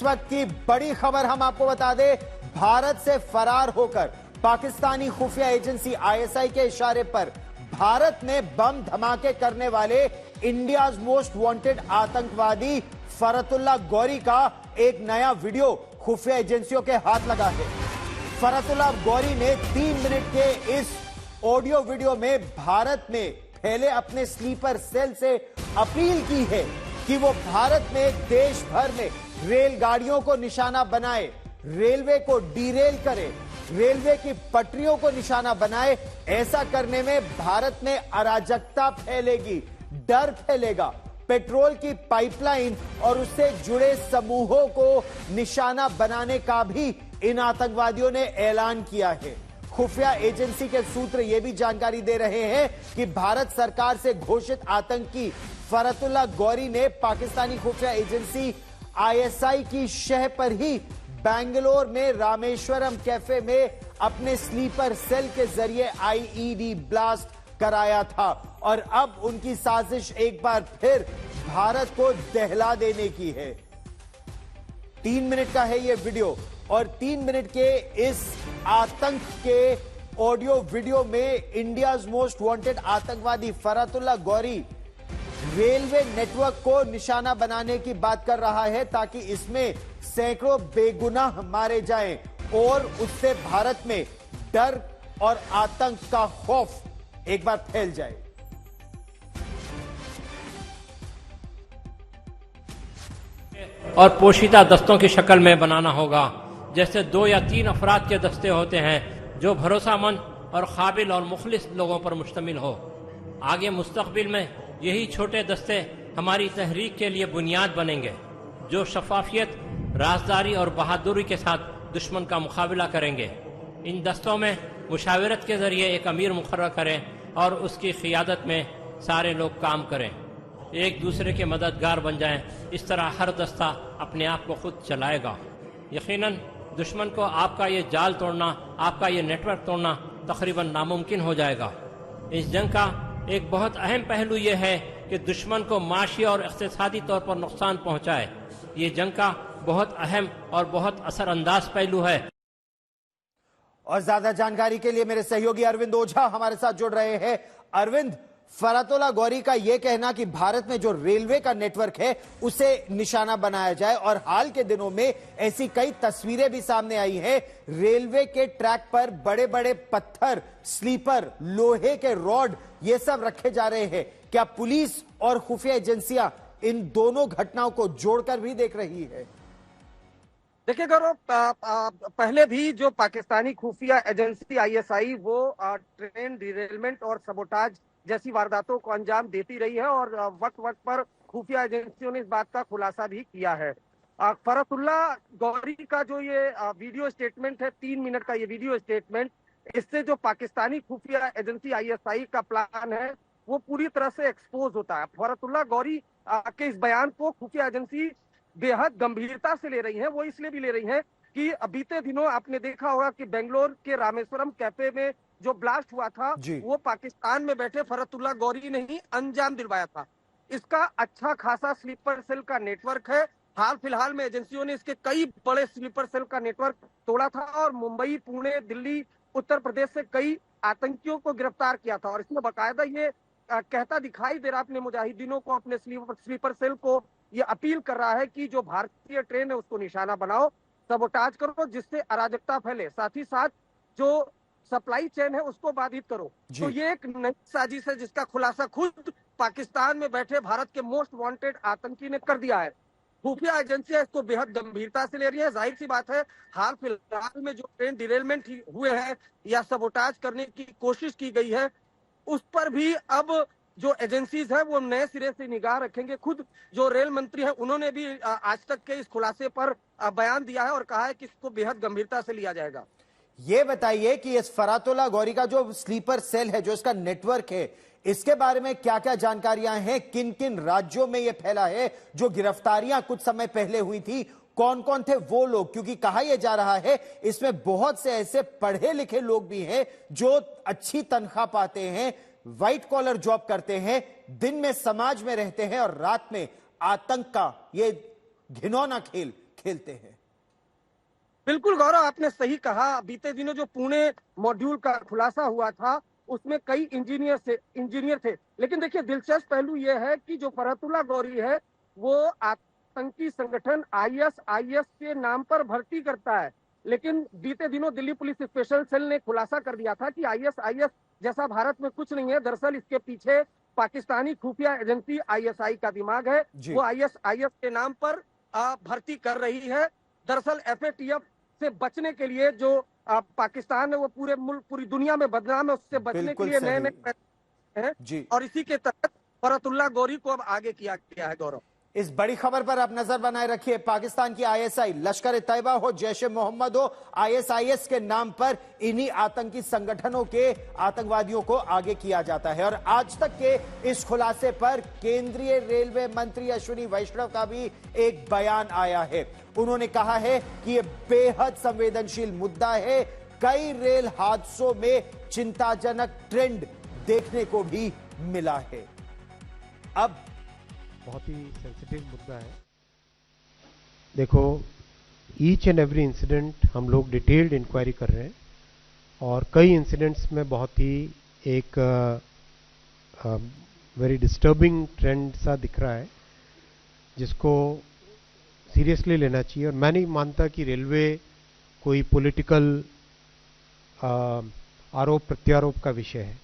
इस वक्त की बड़ी खबर हम आपको बता दें, भारत से फरार होकर पाकिस्तानी खुफिया एजेंसी आईएसआई के इशारे पर भारत में बम धमाके करने वाले इंडियाज मोस्ट वांटेड आतंकवादी फरतुल्ला गौरी का एक नया वीडियो खुफिया एजेंसियों के हाथ लगा है। फरतुल्ला गौरी ने 3 मिनट के इस ऑडियो वीडियो में भारत में फैले अपने स्लीपर सेल से अपील की है कि वो भारत में देश भर में रेलगाड़ियों को निशाना बनाए, रेलवे को डीरेल करे, रेलवे की पटरियों को निशाना बनाए। ऐसा करने में भारत में अराजकता फैलेगी, डर फैलेगा, पेट्रोल की पाइपलाइन और उससे जुड़े समूहों को निशाना बनाने का भी इन आतंकवादियों ने ऐलान किया है। खुफिया एजेंसी के सूत्र यह भी जानकारी दे रहे हैं कि भारत सरकार से घोषित आतंकी फरतुल्ला गौरी ने पाकिस्तानी खुफिया एजेंसी आईएसआई की शह पर ही बेंगलोर में रामेश्वरम कैफे में अपने स्लीपर सेल के जरिए आईईडी ब्लास्ट कराया था और अब उनकी साजिश एक बार फिर भारत को दहला देने की है। 3 मिनट का है यह वीडियो और 3 मिनट के इस आतंक के ऑडियो वीडियो में इंडियाज मोस्ट वांटेड आतंकवादी फरतुल्ला गौरी रेलवे नेटवर्क को निशाना बनाने की बात कर रहा है ताकि इसमें सैकड़ों बेगुनाह मारे जाएं और उससे भारत में डर और आतंक का खौफ एक बार फैल जाए। और पोशीदा दस्तों की शक्ल में बनाना होगा, जैसे 2 या 3 अफराद के दस्ते होते हैं जो भरोसामंद और काबिल और मुखलिस लोगों पर मुश्तमिल हो। आगे मुस्तकबिल में यही छोटे दस्ते हमारी तहरीक के लिए बुनियाद बनेंगे, जो शफाफियत, राजदारी और बहादुरी के साथ दुश्मन का मुकाबला करेंगे। इन दस्तों में मुशावरत के जरिए एक अमीर मुकर्रर करें और उसकी क़ियादत में सारे लोग काम करें, एक दूसरे के मददगार बन जाएं। इस तरह हर दस्ता अपने आप को खुद चलाएगा। यकीनन दुश्मन को आपका ये जाल तोड़ना, आपका ये नेटवर्क तोड़ना तकरीबन नामुमकिन हो जाएगा। इस जंग का एक बहुत अहम पहलू यह है कि दुश्मन को माशी और इक़्तिसादी तौर पर नुकसान पहुंचाए। ये जंग का बहुत अहम और बहुत असरअंदाज पहलू है। और ज्यादा जानकारी के लिए मेरे सहयोगी अरविंद ओझा हमारे साथ जुड़ रहे हैं। अरविंद, फरतुल्ला गौरी का यह कहना कि भारत में जो रेलवे का नेटवर्क है उसे निशाना बनाया जाए और हाल के दिनों में ऐसी कई तस्वीरें भी सामने आई हैं, रेलवे के ट्रैक पर बड़े बड़े पत्थर, स्लीपर, लोहे के रॉड, ये सब रखे जा रहे हैं। क्या पुलिस और खुफिया एजेंसियां इन दोनों घटनाओं को जोड़कर भी देख रही है? देखिए गौरव, पहले भी जो पाकिस्तानी खुफिया एजेंसी आईएसआई वो ट्रेन डिरेलमेंट और सबोटाज जैसी वारदातों को अंजाम देती रही है और वक्त वक्त पर खुफिया एजेंसियों ने इस बात का खुलासा भी किया है। फरतुल्ला गौरी का जो ये वीडियो स्टेटमेंट है, 3 मिनट का ये वीडियो स्टेटमेंट, इससे जो पाकिस्तानी खुफिया एजेंसी आईएसआई का प्लान है वो पूरी तरह से एक्सपोज होता है। फरतुल्ला गौरी के इस बयान को खुफिया एजेंसी बेहद गंभीरता से ले रही है। वो इसलिए भी ले रही है कि बीते दिनों आपने देखा होगा कि बेंगलोर के रामेश्वरम कैफे में जो ब्लास्ट हुआ था वो पाकिस्तान में बैठे फरतुल्ला गौरी ने ही अंजाम दिलवाया था। इसका अच्छा खासा स्लीपर सेल का नेटवर्क है। हाल फिलहाल में एजेंसियों ने इसके कई बड़े स्लीपर सेल का नेटवर्क तोड़ा था और मुंबई, पुणे, दिल्ली, उत्तर प्रदेश से कई आतंकियों को गिरफ्तार किया था। और इसमें बाकायदा ये कहता दिखाई दे रहा अपने मुजाहिदीनों को, अपने स्लीपर सेल को ये अपील कर रहा है कि जो भारतीय ट्रेन है उसको निशाना बनाओ, सबोटाज करो, जिससे अराजकता फैले, साथ ही साथ जो सप्लाई चेन है उसको बाधित करो। तो ये एक नई साजिश है जिसका खुलासा खुद पाकिस्तान में बैठे भारत के मोस्ट वांटेड आतंकी ने कर दिया है। खुफिया एजेंसियां इसको बेहद गंभीरता से ले रही है। जाहिर सी बात है, हाल फिलहाल में जो ट्रेन डिरेलमेंट हुए हैं या सबोटाज करने की कोशिश की गई है, उस पर भी अब जो एजेंसीज है वो नए सिरे से निगाह रखेंगे। खुद जो रेल मंत्री है उन्होंने भी आज तक के इस खुलासे पर बयान दिया है और कहा है कि इसको बेहद गंभीरता से लिया जाएगा। ये बताइए कि इस फरतुल्ला गौरी का जो स्लीपर सेल है, जो इसका नेटवर्क है, इसके बारे में क्या क्या जानकारियां हैं? किन किन राज्यों में यह फैला है? जो गिरफ्तारियां कुछ समय पहले हुई थी, कौन कौन थे वो लोग? क्योंकि कहा यह जा रहा है इसमें बहुत से ऐसे पढ़े लिखे लोग भी हैं जो अच्छी तनख्वाह पाते हैं, व्हाइट कॉलर जॉब करते हैं, दिन में समाज में रहते हैं और रात में आतंक का ये घिनौना खेल खेलते हैं। बिल्कुल गौरव, आपने सही कहा। बीते दिनों जो पुणे मॉड्यूल का खुलासा हुआ था उसमें कई इंजीनियर थे, लेकिन देखिए दिलचस्प पहलू यह है कि जो फरहतुल्ला गौरी है वो आतंकी संगठन आईएसआईएस के नाम पर भर्ती करता है। लेकिन बीते दिनों दिल्ली पुलिस स्पेशल सेल ने खुलासा कर दिया था कि आईएसआईएस जैसा भारत में कुछ नहीं है। दरअसल इसके पीछे पाकिस्तानी खुफिया एजेंसी आईएसआई का दिमाग है। वो आईएसआईएस के नाम पर भर्ती कर रही है। दरअसल एफएटीएफ से बचने के लिए जो पाकिस्तान है वो पूरे मुल्क पूरी दुनिया में बदनाम है, उससे बचने के लिए नए नए हैं और इसी के तहत फरहतुल्ला गौरी को अब आगे किया गया है। गौरव, इस बड़ी खबर पर आप नजर बनाए रखिए। पाकिस्तान की आईएसआई, लश्कर ए तैयबा हो, जैश ए मोहम्मद हो, आईएसआईएस के नाम पर इन्हीं आतंकी संगठनों के आतंकवादियों को आगे किया जाता है। और आज तक के इस खुलासे पर केंद्रीय रेलवे मंत्री अश्विनी वैष्णव का भी एक बयान आया है। उन्होंने कहा है कि यह बेहद संवेदनशील मुद्दा है। कई रेल हादसों में चिंताजनक ट्रेंड देखने को भी मिला है। अब बहुत ही सेंसिटिव मुद्दा है। देखो, ईच एंड एवरी इंसिडेंट हम लोग डिटेल्ड इंक्वायरी कर रहे हैं और कई इंसिडेंट्स में बहुत ही एक वेरी डिस्टर्बिंग ट्रेंड सा दिख रहा है जिसको सीरियसली लेना चाहिए। और मैं नहीं मानता कि रेलवे कोई पॉलिटिकल आरोप प्रत्यारोप का विषय है।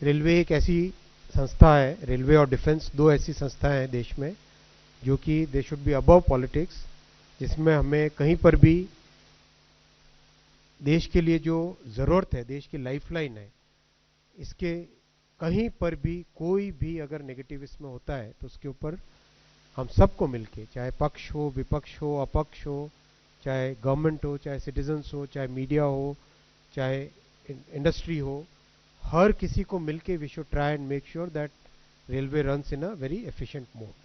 रेलवे एक ऐसी संस्था है, रेलवे और डिफेंस दो ऐसी संस्थाएं हैं देश में जो कि they should be above politics, जिसमें हमें कहीं पर भी देश के लिए जो ज़रूरत है, देश की लाइफलाइन है, इसके कहीं पर भी कोई भी अगर नेगेटिव इसमें होता है तो उसके ऊपर हम सबको मिलके, चाहे पक्ष हो, विपक्ष हो, अपक्ष हो, चाहे गवर्नमेंट हो, चाहे सिटीजन्स हो, चाहे मीडिया हो, चाहे इंडस्ट्री हो, हर किसी को मिलके we should try and make sure that railway runs in a very efficient mode.